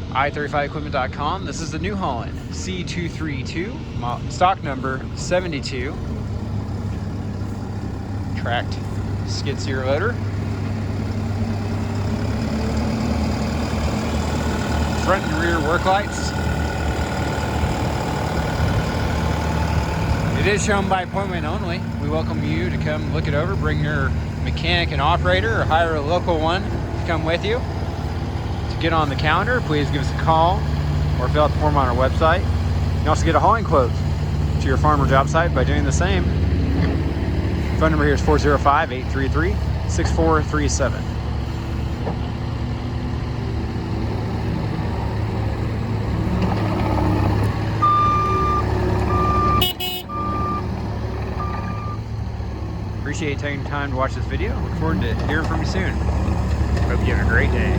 i35equipment.com. This is the NewHolland C232, stock number 72. Tracked skid steer loader. Front and rear work lights. It is shown by appointment only. We welcome you to come look it over. Bring your mechanic and operator, or hire a local one to come with you. To get on the calendar, please give us a call or fill out the form on our website. You can also get a hauling quote to your farm or job site by doing the same. Phone number here is 405-833-6437. Appreciate taking time to watch this video. Look forward to hearing from you soon. Hope you have a great day.